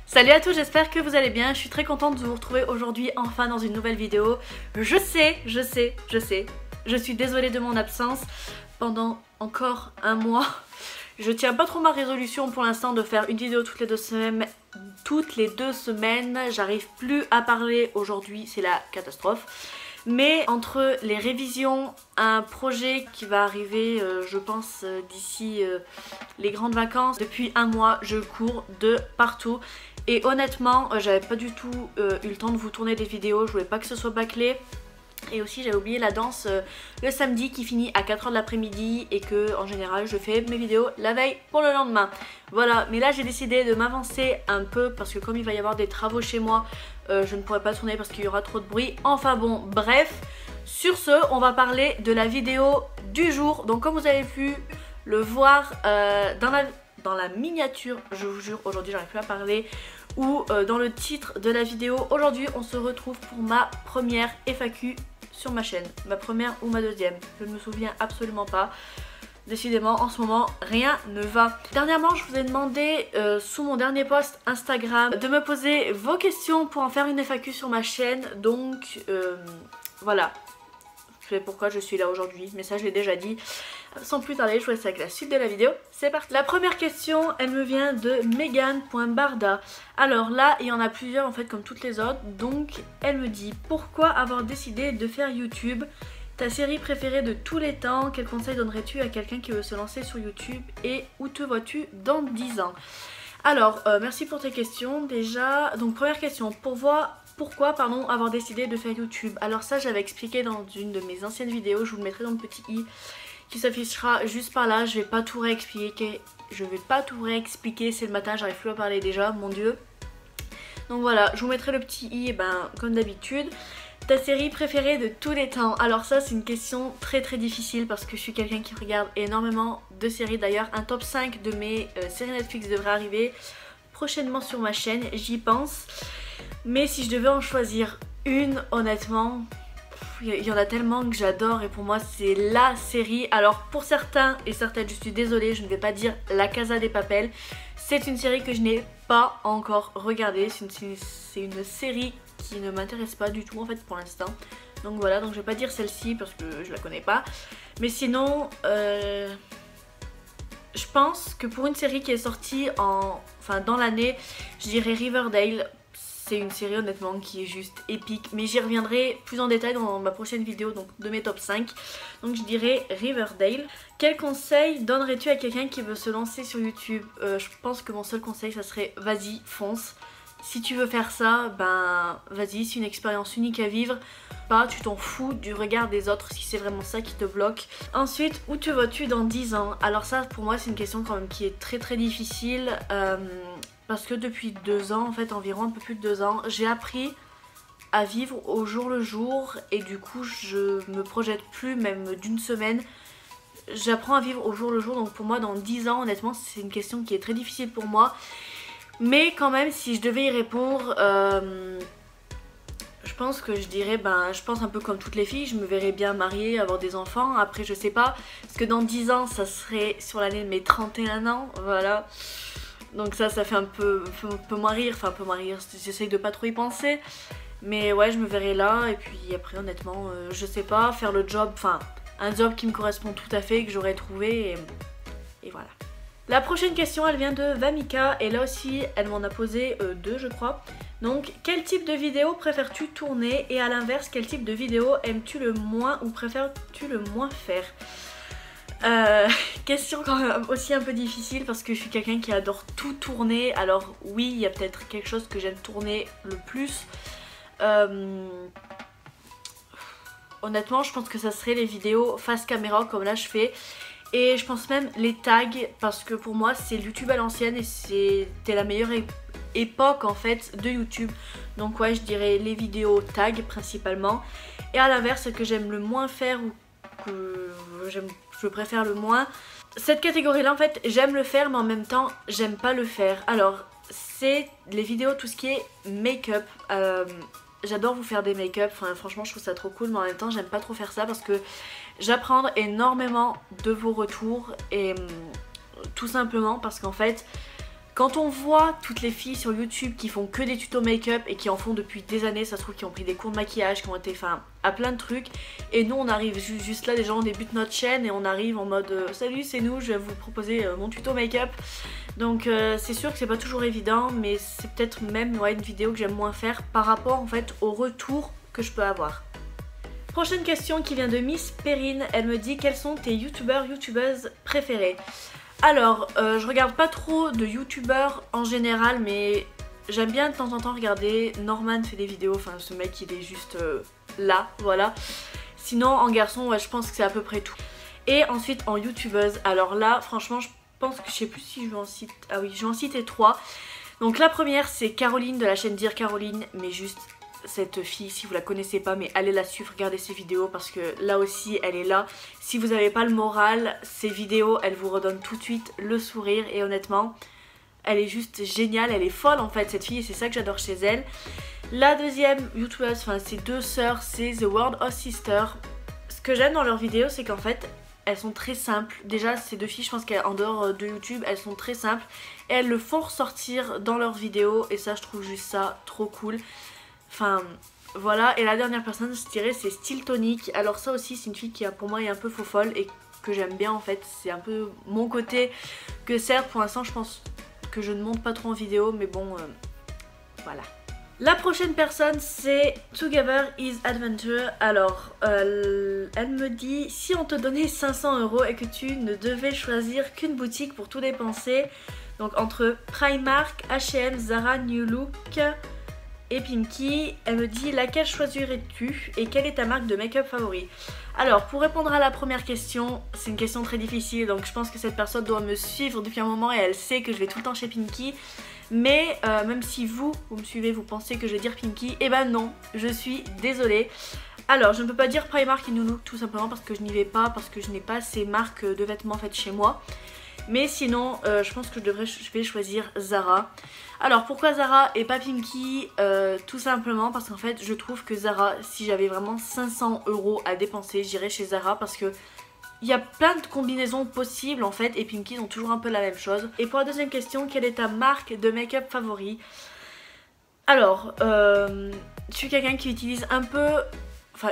Salut à tous, j'espère que vous allez bien. Je suis très contente de vous retrouver aujourd'hui enfin dans une nouvelle vidéo. Je sais, je suis désolée de mon absence pendant encore un mois. Je tiens pas trop ma résolution pour l'instant de faire une vidéo toutes les 2 semaines. J'arrive plus à parler aujourd'hui, c'est la catastrophe. Mais entre les révisions, un projet qui va arriver je pense d'ici les grandes vacances, depuis un mois je cours de partout. Et honnêtement j'avais pas du tout eu le temps de vous tourner des vidéos, je voulais pas que ce soit bâclé. Et aussi j'avais oublié la danse le samedi qui finit à 4h de l'après-midi et que en général je fais mes vidéos la veille pour le lendemain. Voilà, mais là j'ai décidé de m'avancer un peu parce que comme il va y avoir des travaux chez moi, je ne pourrai pas tourner parce qu'il y aura trop de bruit. Enfin bon, bref, sur ce on va parler de la vidéo du jour. Donc comme vous avez pu le voir dans la miniature, je vous jure aujourd'hui j'arrive plus à parler, ou dans le titre de la vidéo, aujourd'hui on se retrouve pour ma première FAQ sur ma chaîne. Ma première ou ma deuxième, je ne me souviens absolument pas. Décidément en ce moment rien ne va. Dernièrement je vous ai demandé sous mon dernier post Instagram de me poser vos questions pour en faire une FAQ sur ma chaîne. Donc voilà, c'est pourquoi je suis là aujourd'hui, mais ça je l'ai déjà dit. Sans plus tarder, je vous laisse avec la suite de la vidéo, c'est parti. La première question, elle me vient de Megan.barda. Alors là, il y en a plusieurs en fait comme toutes les autres. Donc elle me dit: pourquoi avoir décidé de faire YouTube? Ta série préférée de tous les temps? Quel conseil donnerais-tu à quelqu'un qui veut se lancer sur YouTube? Et où te vois-tu dans 10 ans? Alors, merci pour tes questions déjà. Donc première question, pourquoi avoir décidé de faire YouTube? Alors ça j'avais expliqué dans une de mes anciennes vidéos, je vous le mettrai dans le petit i qui s'affichera juste par là. Je vais pas tout réexpliquer, c'est le matin, j'arrive plus à parler déjà, mon dieu. Donc voilà, je vous mettrai le petit i comme d'habitude. Ta série préférée de tous les temps? Alors ça c'est une question très difficile parce que je suis quelqu'un qui regarde énormément de séries. D'ailleurs un top 5 de mes séries Netflix devrait arriver prochainement sur ma chaîne, j'y pense. Mais si je devais en choisir une, honnêtement, il y en a tellement que j'adore et pour moi c'est la série. Alors pour certains et certaines, je suis désolée, je ne vais pas dire La Casa de Papel. C'est une série que je n'ai pas encore regardée, c'est une série qui ne m'intéresse pas du tout en fait pour l'instant. Donc voilà, donc je vais pas dire celle-ci parce que je la connais pas. Mais sinon, je pense que pour une série qui est sortie dans l'année, je dirais Riverdale. C'est une série honnêtement qui est juste épique, mais j'y reviendrai plus en détail dans ma prochaine vidéo, donc de mes top 5. Donc je dirais Riverdale. Quel conseil donnerais-tu à quelqu'un qui veut se lancer sur YouTube? Je pense que mon seul conseil ça serait vas-y, fonce. Si tu veux faire ça, vas-y, c'est une expérience unique à vivre. Tu t'en fous du regard des autres si c'est vraiment ça qui te bloque. Ensuite, où te vois-tu dans 10 ans? Alors ça pour moi c'est une question quand même qui est très difficile. Parce que depuis 2 ans, en fait environ un peu plus de 2 ans, j'ai appris à vivre au jour le jour et du coup je me projette plus même d'une semaine. J'apprends à vivre au jour le jour, donc pour moi dans 10 ans honnêtement c'est une question qui est très difficile pour moi. Mais quand même si je devais y répondre, je pense que je dirais, je pense un peu comme toutes les filles, je me verrais bien mariée, avoir des enfants. Après je sais pas, parce que dans 10 ans ça serait sur l'année de mes 31 ans, voilà. Donc ça fait un peu moins rire, j'essaye de pas trop y penser. Mais ouais, je me verrai là et puis après honnêtement, je sais pas, faire le job, un job qui me correspond tout à fait, que j'aurais trouvé et voilà. La prochaine question elle vient de Vamika et là aussi elle m'en a posé 2 je crois. Donc quel type de vidéo préfères-tu tourner et à l'inverse quel type de vidéo aimes-tu le moins ou préfères-tu le moins faire? Question quand même aussi un peu difficile parce que je suis quelqu'un qui adore tout tourner. Alors oui, il y a peut-être quelque chose que j'aime tourner le plus. Honnêtement je pense que ça serait les vidéos face caméra comme là je fais. Et je pense même les tags parce que pour moi c'est YouTube à l'ancienne et c'était la meilleure époque en fait de YouTube. Donc ouais, je dirais les vidéos tags principalement. Et à l'inverse, ce que j'aime le moins faire ou que je préfère le moins, cette catégorie là en fait j'aime le faire mais en même temps j'aime pas le faire. Alors c'est les vidéos tout ce qui est make-up. J'adore vous faire des make-up, franchement je trouve ça trop cool mais en même temps j'aime pas trop faire ça parce que j'apprends énormément de vos retours et tout simplement parce qu'en fait Quand on voit toutes les filles sur YouTube qui font que des tutos make-up et qui en font depuis des années, ça se trouve, qui ont pris des cours de maquillage, qui ont été à plein de trucs, et nous on arrive juste là, déjà on débute notre chaîne et on arrive en mode salut, c'est nous, je vais vous proposer mon tuto make-up. Donc c'est sûr que c'est pas toujours évident, mais c'est peut-être même une vidéo que j'aime moins faire par rapport en fait au retour que je peux avoir. Prochaine question qui vient de Miss Perrine, elle me dit quels sont tes youtubeuses préférés. Alors je regarde pas trop de youtubeurs en général, mais j'aime bien de temps en temps regarder. Norman fait des vidéos, enfin ce mec il est juste là, voilà. Sinon en garçon ouais, je pense que c'est à peu près tout. Et ensuite en youtubeuse, alors là franchement je pense que je sais plus si je vais en citer, ah oui je vais en citer 3. Donc la première c'est Caroline de la chaîne Dire Caroline, mais juste cette fille, si vous la connaissez pas, mais allez la suivre, regardez ses vidéos parce que là aussi elle est là. Si vous n'avez pas le moral, ses vidéos elles vous redonnent tout de suite le sourire et honnêtement elle est juste géniale, elle est folle en fait cette fille et c'est ça que j'adore chez elle. La deuxième youtubeuse, enfin ces deux sœurs, c'est The World of Sister. Ce que j'aime dans leurs vidéos c'est qu'en fait elles sont très simples. Déjà ces deux filles, je pense qu'en dehors de YouTube elles sont très simples et elles le font ressortir dans leurs vidéos et ça je trouve juste ça trop cool. Enfin voilà, et la dernière personne je dirais c'est Stiltonic. Alors ça aussi c'est une fille qui pour moi est un peu faux folle et que j'aime bien en fait. C'est un peu mon côté que certes pour l'instant je pense que je ne monte pas trop en vidéo, mais bon voilà. La prochaine personne c'est Together is Adventure. Alors elle me dit si on te donnait 500 € et que tu ne devais choisir qu'une boutique pour tout dépenser, donc entre Primark, H&M, Zara, New Look et Pinky, elle me dit laquelle choisirais-tu et quelle est ta marque de make-up favori. Alors pour répondre à la première question, c'est une question très difficile, donc je pense que cette personne doit me suivre depuis un moment et elle sait que je vais tout le temps chez Pinky. Mais même si vous me suivez, vous pensez que je vais dire Pinky, et ben non, je suis désolée. Alors je ne peux pas dire Primark et New Look tout simplement parce que je n'y vais pas, parce que je n'ai pas ces marques de vêtements faites chez moi. Mais sinon je pense que je vais choisir Zara. Alors pourquoi Zara et pas Pinky? Tout simplement parce qu'en fait je trouve que Zara, si j'avais vraiment 500 € à dépenser, j'irais chez Zara parce que il y a plein de combinaisons possibles en fait, et Pinky ont toujours un peu la même chose. Et pour la deuxième question, quelle est ta marque de make-up favori? Alors je suis quelqu'un qui utilise un peu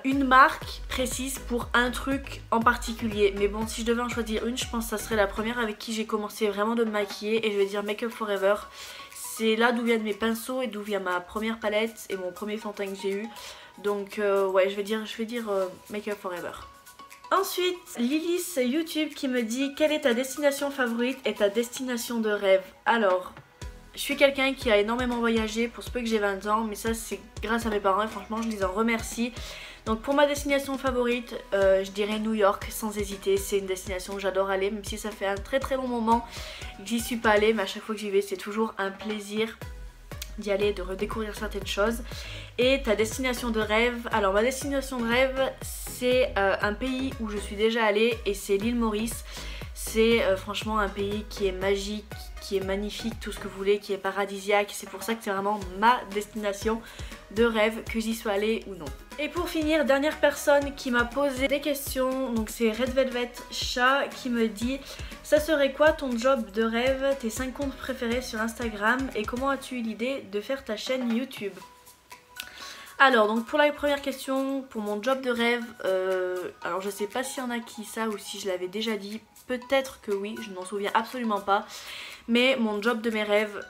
une marque précise pour un truc en particulier, mais bon si je devais en choisir une, je pense que ça serait la première avec qui j'ai commencé vraiment de me maquiller, et je vais dire Make Up For Ever. C'est là d'où viennent mes pinceaux et d'où vient ma première palette et mon premier fond de teint que j'ai eu, donc ouais je vais dire Make Up For Ever. Ensuite Lily c'est YouTube qui me dit quelle est ta destination favorite et ta destination de rêve. Alors je suis quelqu'un qui a énormément voyagé pour ce peu que j'ai 20 ans, mais ça c'est grâce à mes parents et franchement je les en remercie. Donc pour ma destination favorite, je dirais New York sans hésiter. C'est une destination où j'adore aller, même si ça fait un très long moment que j'y suis pas allée, mais à chaque fois que j'y vais c'est toujours un plaisir d'y aller, de redécouvrir certaines choses. Et ta destination de rêve? Alors ma destination de rêve c'est un pays où je suis déjà allée et c'est l'île Maurice. C'est franchement un pays qui est magique, qui est magnifique, tout ce que vous voulez, qui est paradisiaque. C'est pour ça que c'est vraiment ma destination de rêve, que j'y sois allée ou non. Et pour finir, dernière personne qui m'a posé des questions, donc c'est Red Velvet Chat qui me dit ça serait quoi ton job de rêve, tes 5 comptes préférés sur Instagram et comment as-tu eu l'idée de faire ta chaîne YouTube? Alors donc pour la première question, pour mon job de rêve, alors je sais pas s'il y en a qui ça ou si je l'avais déjà dit, peut-être que oui, je n'en souviens absolument pas, mais mon job de mes rêves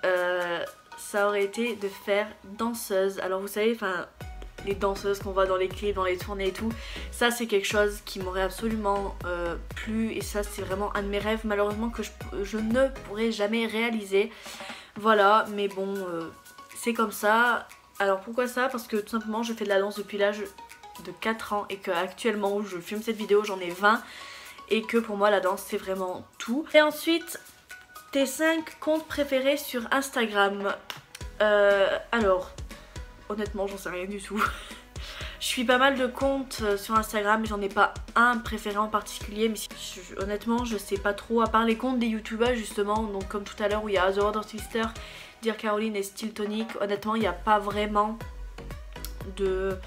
ça aurait été de faire danseuse. Alors vous savez, les danseuses qu'on voit dans les clips, dans les tournées et tout, ça c'est quelque chose qui m'aurait absolument plu et ça c'est vraiment un de mes rêves malheureusement que je ne pourrai jamais réaliser. Voilà, mais bon c'est comme ça. Alors pourquoi ça? Parce que tout simplement je fais de la danse depuis l'âge de 4 ans et qu'actuellement où je filme cette vidéo j'en ai 20 et que pour moi la danse c'est vraiment tout. Et ensuite tes 5 comptes préférés sur Instagram. Alors honnêtement j'en sais rien du tout. Je suis pas mal de comptes sur Instagram, j'en ai pas un préféré en particulier, mais honnêtement je sais pas trop, à part les comptes des youtubeurs justement, donc comme tout à l'heure où il y a The World of Sister, Dire Caroline et Stiltonic, honnêtement il n'y a pas vraiment de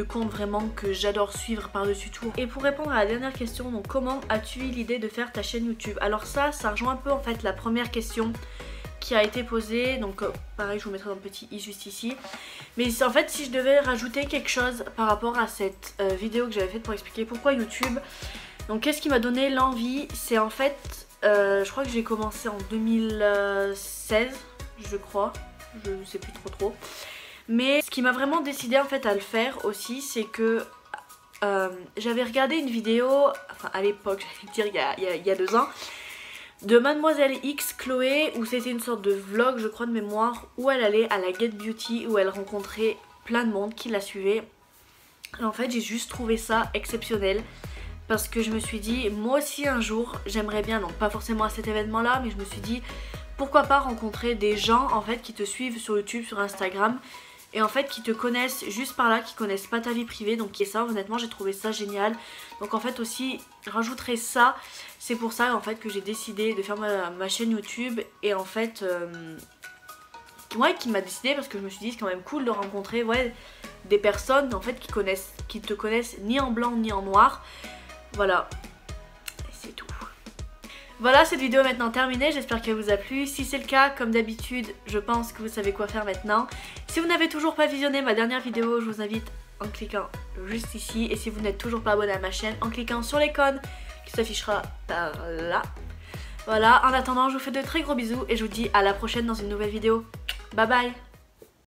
compte vraiment que j'adore suivre par-dessus tout. Et pour répondre à la dernière question, donc comment as-tu eu l'idée de faire ta chaîne YouTube? Alors ça rejoint un peu en fait la première question qui a été posée, donc pareil je vous mettrai dans le petit i juste ici. Mais en fait si je devais rajouter quelque chose par rapport à cette vidéo que j'avais faite pour expliquer pourquoi YouTube, donc qu'est-ce qui m'a donné l'envie, c'est en fait, je crois que j'ai commencé en 2016 je crois, je ne sais plus trop. Mais ce qui m'a vraiment décidé en fait à le faire aussi, c'est que j'avais regardé une vidéo, enfin à l'époque, j'allais dire il y a 2 ans, de Mademoiselle X Chloé, où c'était une sorte de vlog je crois de mémoire, où elle allait à la Get Beauty, où elle rencontrait plein de monde qui la suivait. Et en fait j'ai juste trouvé ça exceptionnel, parce que je me suis dit moi aussi un jour j'aimerais bien, donc pas forcément à cet événement là, mais je me suis dit pourquoi pas rencontrer des gens en fait qui te suivent sur YouTube, sur Instagram, et en fait qui te connaissent juste par là, qui connaissent pas ta vie privée. Donc et ça honnêtement j'ai trouvé ça génial. Donc en fait aussi rajouterai ça, c'est pour ça en fait que j'ai décidé de faire ma chaîne YouTube. Et en fait ouais, qui m'a décidé, parce que je me suis dit c'est quand même cool de rencontrer des personnes en fait qui te connaissent ni en blanc ni en noir. Voilà, c'est tout. Voilà, cette vidéo est maintenant terminée, j'espère qu'elle vous a plu. Si c'est le cas, comme d'habitude, je pense que vous savez quoi faire maintenant. Si vous n'avez toujours pas visionné ma dernière vidéo, je vous invite en cliquant juste ici. Et si vous n'êtes toujours pas abonné à ma chaîne, en cliquant sur l'icône qui s'affichera par là. Voilà, en attendant, je vous fais de très gros bisous et je vous dis à la prochaine dans une nouvelle vidéo. Bye bye!